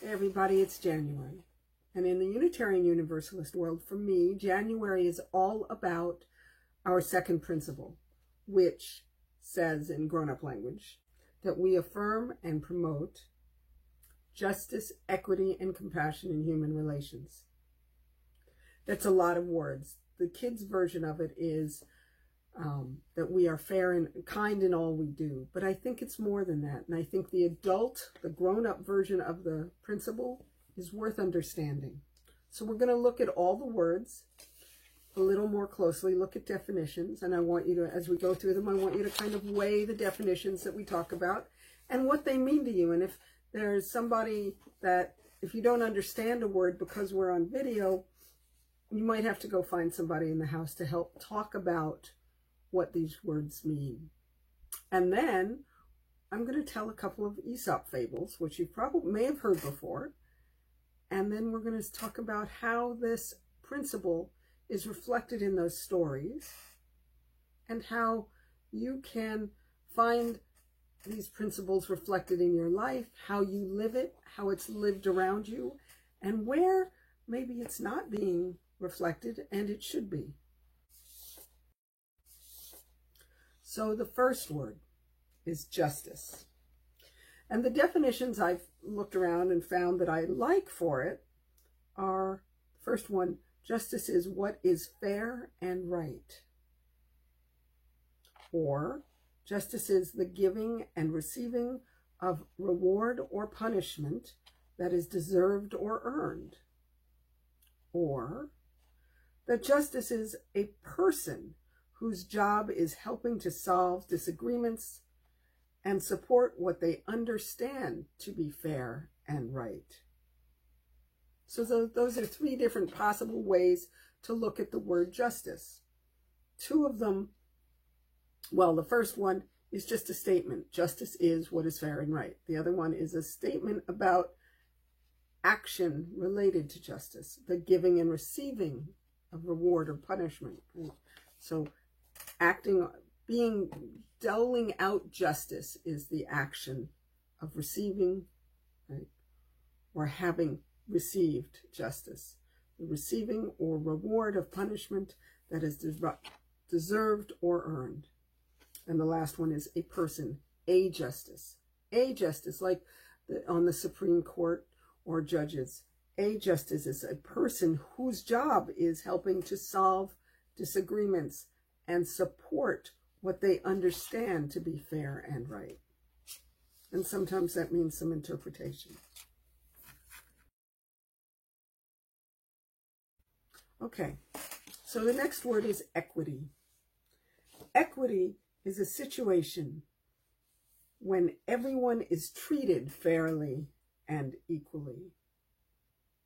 Hey everybody, it's January. And in the Unitarian Universalist world, for me, January is all about our second principle, which says in grown-up language that we affirm and promote justice, equity, and compassion in human relations. That's a lot of words. The kids' version of it is that we are fair and kind in all we do. But I think it's more than that. And I think the adult, the grown-up version of the principle is worth understanding. So we're going to look at all the words a little more closely, look at definitions. And I want you to, as we go through them, I want you to kind of weigh the definitions that we talk about and what they mean to you. And if there's somebody that, if you don't understand a word because we're on video, you might have to go find somebody in the house to help talk about what these words mean. And then I'm going to tell a couple of Aesop fables, which you probably may have heard before. And then we're going to talk about how this principle is reflected in those stories and how you can find these principles reflected in your life, how you live it, how it's lived around you, and where maybe it's not being reflected and it should be. So the first word is justice. And the definitions I've looked around and found that I like for it are, first one, justice is what is fair and right. Or justice is the giving and receiving of reward or punishment that is deserved or earned. Or that justice is a person whose job is helping to solve disagreements and support what they understand to be fair and right. So those are three different possible ways to look at the word justice. Two of them, well, the first one is just a statement. Justice is what is fair and right. The other one is a statement about action related to justice, the giving and receiving of reward or punishment. So doling out justice is the action of receiving, right, or having received justice. The receiving or reward of punishment that is deserved or earned. And the last one is a person, a justice. A justice, like on the Supreme Court or judges. A justice is a person whose job is helping to solve disagreements and support what they understand to be fair and right. And sometimes that means some interpretation. Okay, so the next word is equity. Equity is a situation when everyone is treated fairly and equally.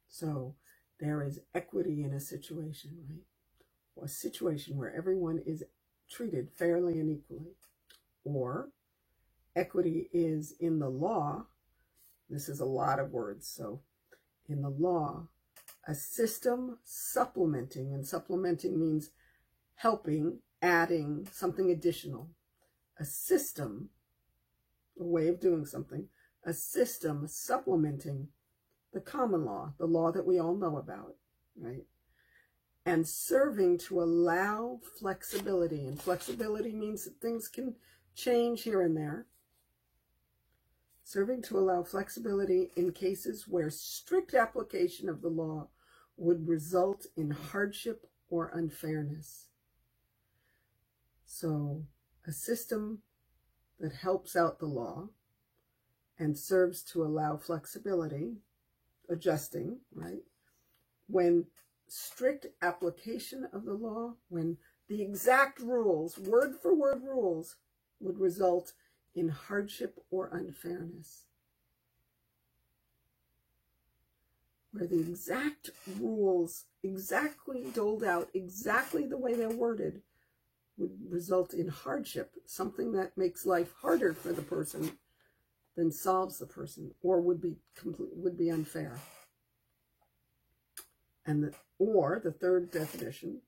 So there is equity in a situation, right? A situation where everyone is treated fairly and equally. Or equity is in the law. This is a lot of words. So in the law, a system supplementing, and supplementing means helping, adding something additional. A system, a way of doing something, a system supplementing the common law, the law that we all know about, right? And serving to allow flexibility. And flexibility means that things can change here and there. Serving to allow flexibility in cases where strict application of the law would result in hardship or unfairness. So a system that helps out the law and serves to allow flexibility, adjusting, right? When strict application of the law, when the exact rules, word for word rules, would result in hardship or unfairness. Where the exact rules, exactly doled out, exactly the way they're worded, would result in hardship, something that makes life harder for the person than solves the person, or would be unfair. And the third definition,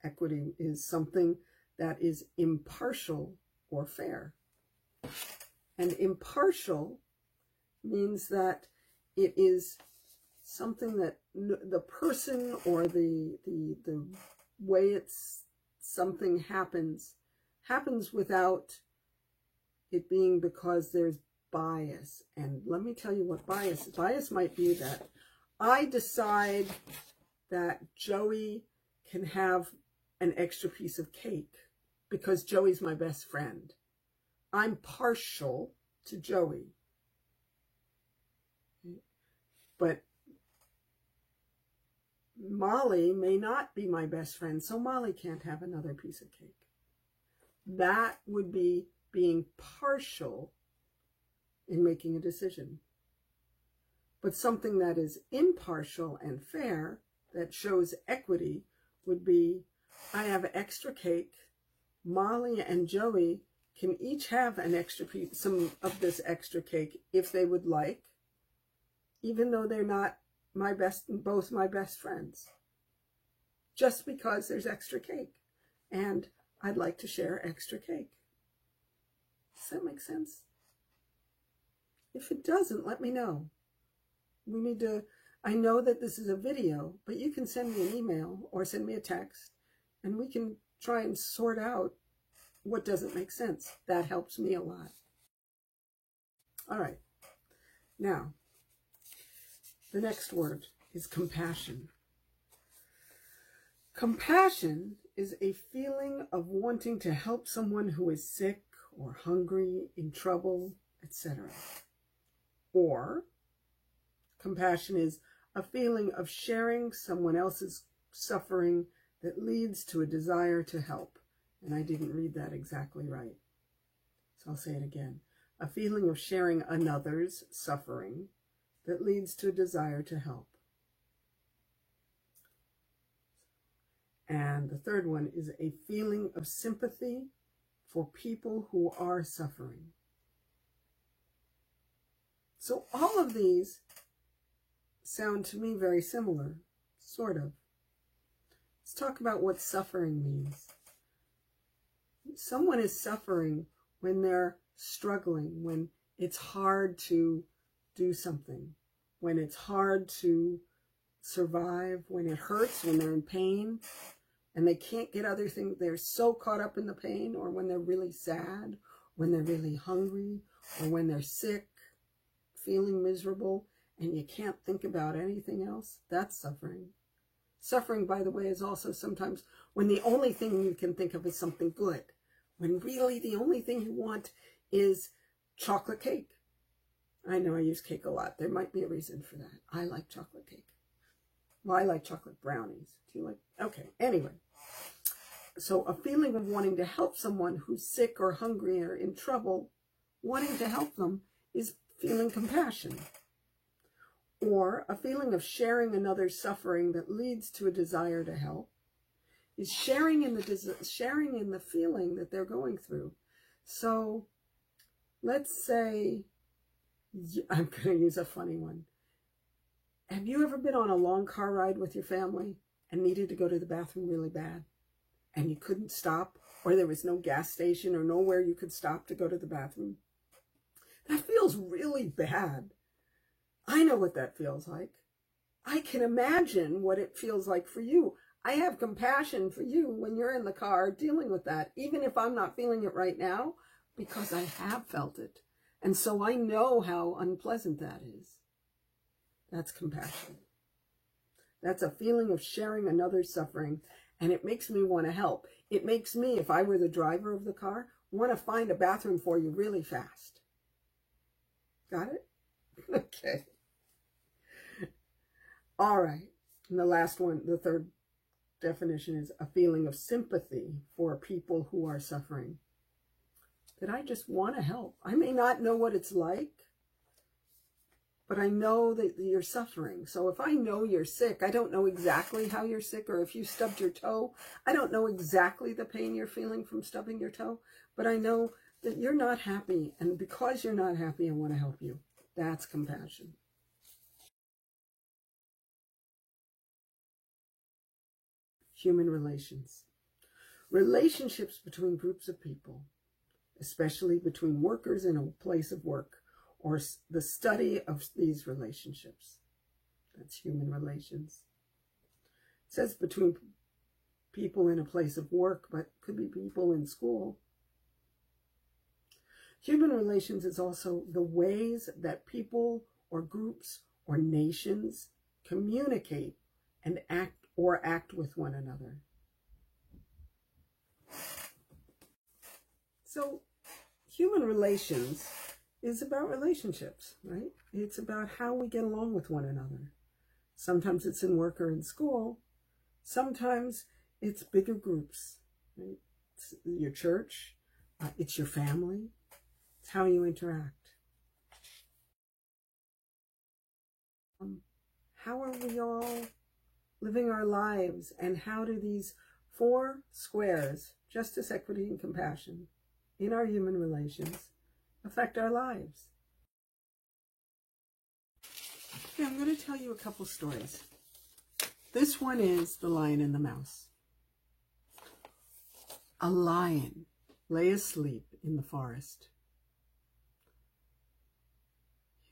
equity, is something that is impartial or fair. And impartial means that it is something that the person or the way something happens without it being because there's bias. And let me tell you what bias is. Bias might be that I decide that Joey can have an extra piece of cake because Joey's my best friend. I'm partial to Joey. But Molly may not be my best friend, so Molly can't have another piece of cake. That would be being partial in making a decision. But something that is impartial and fair, that shows equity, would be, I have extra cake. Molly and Joey can each have an extra piece, some of this extra cake if they would like, even though they're not both my best friends, just because there's extra cake and I'd like to share extra cake. Does that make sense? If it doesn't, let me know. We need to, I know that this is a video, but you can send me an email or send me a text and we can try and sort out what doesn't make sense. That helps me a lot. All right. Now, the next word is compassion. Compassion is a feeling of wanting to help someone who is sick or hungry, in trouble, etc. Or compassion is a feeling of sharing someone else's suffering that leads to a desire to help. And I didn't read that exactly right, so I'll say it again. A feeling of sharing another's suffering that leads to a desire to help. And the third one is a feeling of sympathy for people who are suffering. So all of these sound to me very similar, sort of. Let's talk about what suffering means. Someone is suffering when they're struggling, when it's hard to do something, when it's hard to survive, when it hurts, when they're in pain, and they can't get other things. They're so caught up in the pain, or when they're really sad, when they're really hungry, or when they're sick, feeling miserable, and you can't think about anything else. That's suffering. Suffering, by the way, is also sometimes when the only thing you can think of is something good, when really the only thing you want is chocolate cake. I know I use cake a lot. There might be a reason for that. I like chocolate cake. Well, I like chocolate brownies. Do you like? Okay, anyway. So a feeling of wanting to help someone who's sick or hungry or in trouble, wanting to help them, is feeling compassion. Or a feeling of sharing another's suffering that leads to a desire to help is sharing in the feeling that they're going through. So let's say, I'm going to use a funny one. Have you ever been on a long car ride with your family and needed to go to the bathroom really bad and you couldn't stop, or there was no gas station or nowhere you could stop to go to the bathroom? That feels really bad. I know what that feels like. I can imagine what it feels like for you. I have compassion for you when you're in the car dealing with that, even if I'm not feeling it right now, because I have felt it. And so I know how unpleasant that is. That's compassion. That's a feeling of sharing another's suffering, and it makes me want to help. It makes me, if I were the driver of the car, want to find a bathroom for you really fast. Got it? Okay. All right. And the last one, the third definition, is a feeling of sympathy for people who are suffering. That I just want to help. I may not know what it's like, but I know that you're suffering. So if I know you're sick, I don't know exactly how you're sick, or if you stubbed your toe, I don't know exactly the pain you're feeling from stubbing your toe, but I know that you're not happy, and because you're not happy, I want to help you. That's compassion. Human relations. Relationships between groups of people, especially between workers in a place of work, or the study of these relationships. That's human relations. It says between people in a place of work, but could be people in school. Human relations is also the ways that people or groups or nations communicate and act with one another. So human relations is about relationships, right? It's about how we get along with one another. Sometimes it's in work or in school. Sometimes it's bigger groups, right? It's your church, it's your family. It's how you interact. How are we all living our lives, and how do these 4 squares, justice, equity, and compassion, in our human relations affect our lives? Okay, I'm going to tell you a couple stories. This one is The Lion and the Mouse. A lion lay asleep in the forest.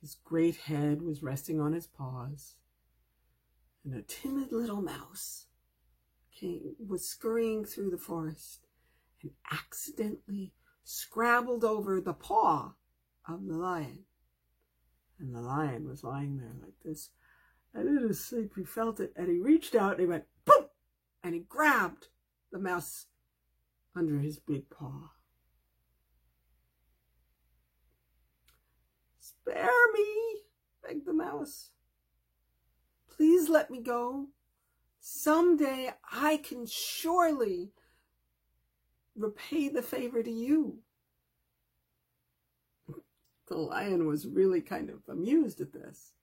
His great head was resting on his paws, and a timid little mouse was scurrying through the forest and accidentally scrabbled over the paw of the lion. And the lion was lying there like this. And in his sleep, he felt it, and he reached out and he went, boom! And he grabbed the mouse under his big paw. "Spare me," begged the mouse. "Please let me go. Someday I can surely repay the favor to you." The lion was really kind of amused at this.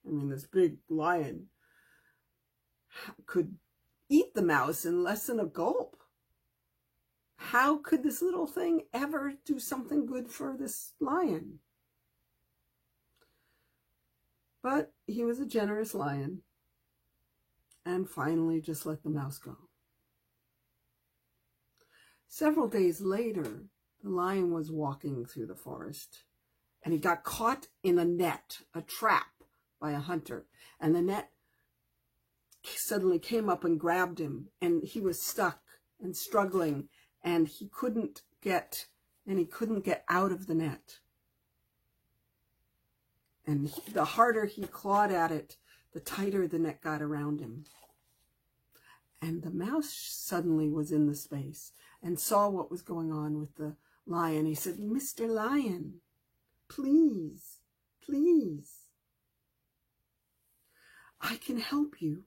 I mean, this big lion could eat the mouse in less than a gulp. How could this little thing ever do something good for this lion? But he was a generous lion, and finally just let the mouse go. Several days later, the lion was walking through the forest, and he got caught in a net, a trap, by a hunter. And the net suddenly came up and grabbed him, and he was stuck and struggling, and he couldn't get out of the net. And the harder he clawed at it, the tighter the net got around him. And the mouse suddenly was in the space and saw what was going on with the lion. He said, "Mr. Lion, please, please, I can help you."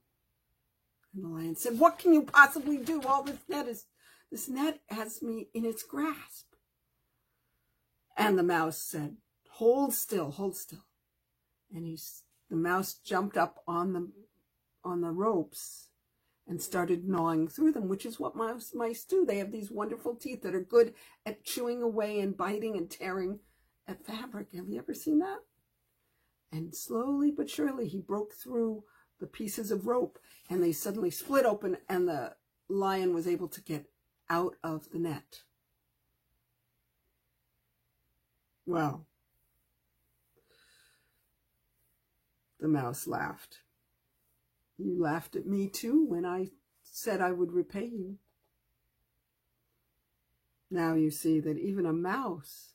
And the lion said, "What can you possibly do? All this net has me in its grasp." And the mouse said, "Hold still, hold still." And the mouse jumped up on the ropes and started gnawing through them, which is what mice do. They have these wonderful teeth that are good at chewing away and biting and tearing at fabric. Have you ever seen that? And slowly but surely, he broke through the pieces of rope, and they suddenly split open, and the lion was able to get out of the net. Well, the mouse laughed. "You laughed at me too when I said I would repay you." Now you see that even a mouse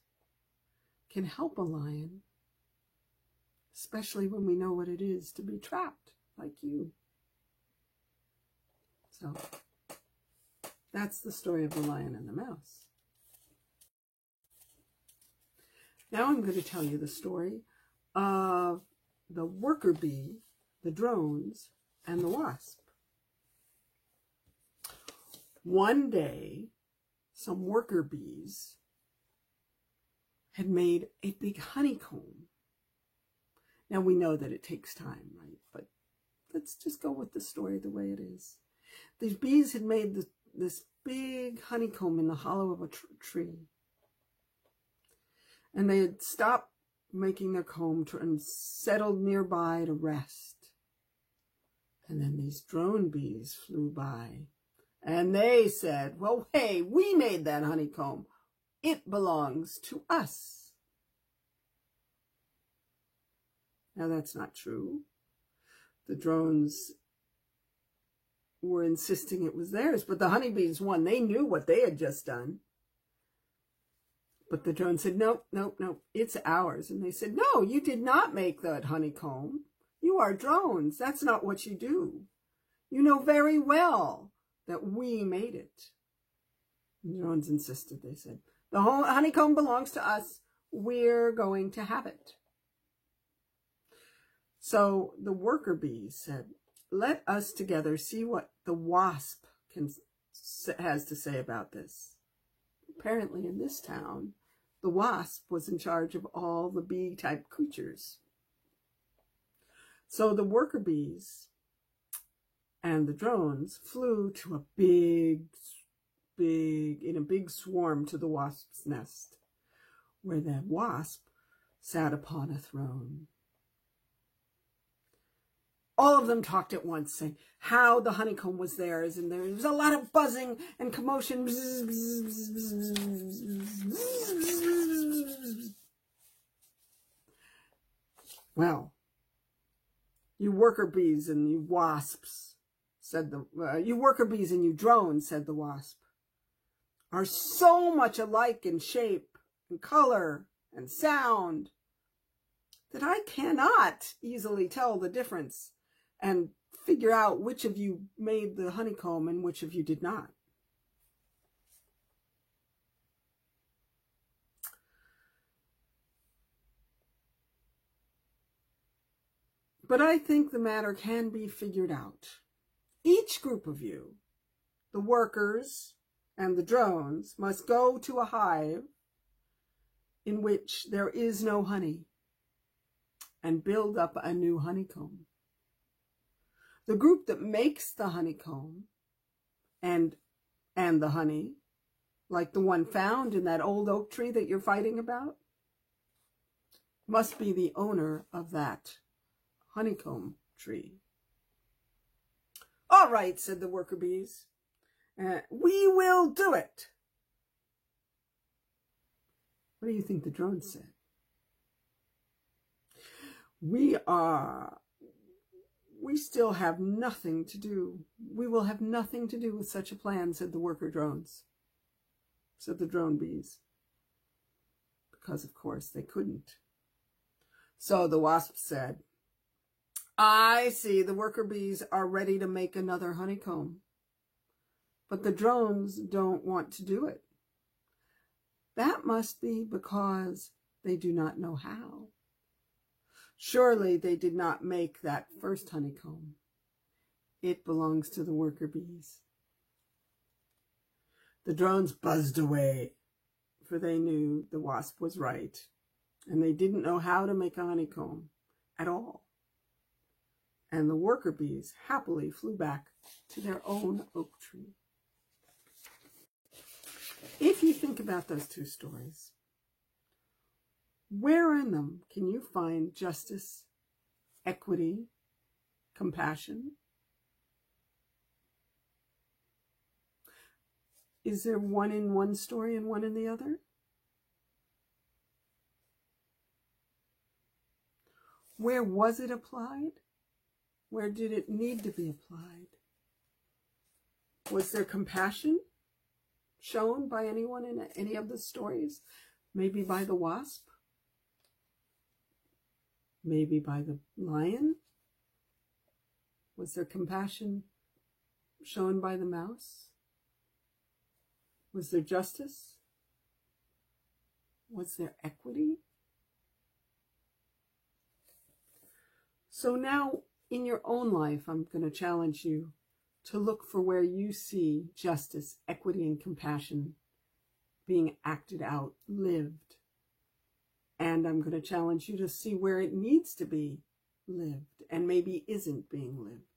can help a lion, especially when we know what it is to be trapped like you. So that's the story of the lion and the mouse. Now I'm going to tell you the story of the worker bee, the drones, and the wasp. One day, some worker bees had made a big honeycomb. Now we know that it takes time, right? But let's just go with the story the way it is. These bees had made this big honeycomb in the hollow of a tree. And they had stopped making their comb and settled nearby to rest. And then these drone bees flew by, and they said, "Well, hey, we made that honeycomb. It belongs to us." Now, that's not true. The drones were insisting it was theirs, but the honeybees won. They knew what they had just done. But the drone said, nope, nope, nope, it's ours. And they said, no, you did not make that honeycomb. You are drones. That's not what you do. You know very well that we made it. And the drones insisted. They said, the whole honeycomb belongs to us. We're going to have it. So the worker bees said, let us together see what the wasp has to say about this. Apparently in this town, the wasp was in charge of all the bee-type creatures. So the worker bees and the drones flew to a big swarm to the wasp's nest, where the wasp sat upon a throne. All of them talked at once, saying how the honeycomb was theirs, and there was a lot of buzzing and commotion. Well, you worker bees and you wasps, said you worker bees and you drones, said the wasp, are so much alike in shape and color and sound that I cannot easily tell the difference and figure out which of you made the honeycomb and which of you did not. But I think the matter can be figured out. Each group of you, the workers and the drones, must go to a hive in which there is no honey and build up a new honeycomb. The group that makes the honeycomb and the honey, like the one found in that old oak tree that you're fighting about, must be the owner of that honeycomb tree. All right, said the worker bees. We will do it. What do you think the drones said? We still have nothing to do. We will have nothing to do with such a plan, said the worker drones. Said the drone bees. Because, of course, they couldn't. So the wasp said, I see the worker bees are ready to make another honeycomb. But the drones don't want to do it. That must be because they do not know how. Surely they did not make that first honeycomb. It belongs to the worker bees. The drones buzzed away, for they knew the wasp was right, and they didn't know how to make a honeycomb at all. And the worker bees happily flew back to their own oak tree. If you think about those two stories, where in them can you find justice, equity, compassion? Is there one in one story and one in the other? Where was it applied? Where did it need to be applied? Was there compassion shown by anyone in any of the stories? Maybe by the wasp? Maybe by the lion? Was there compassion shown by the mouse? Was there justice? Was there equity? So now, in your own life, I'm going to challenge you to look for where you see justice, equity, and compassion being acted out, lived. And I'm going to challenge you to see where it needs to be lived and maybe isn't being lived.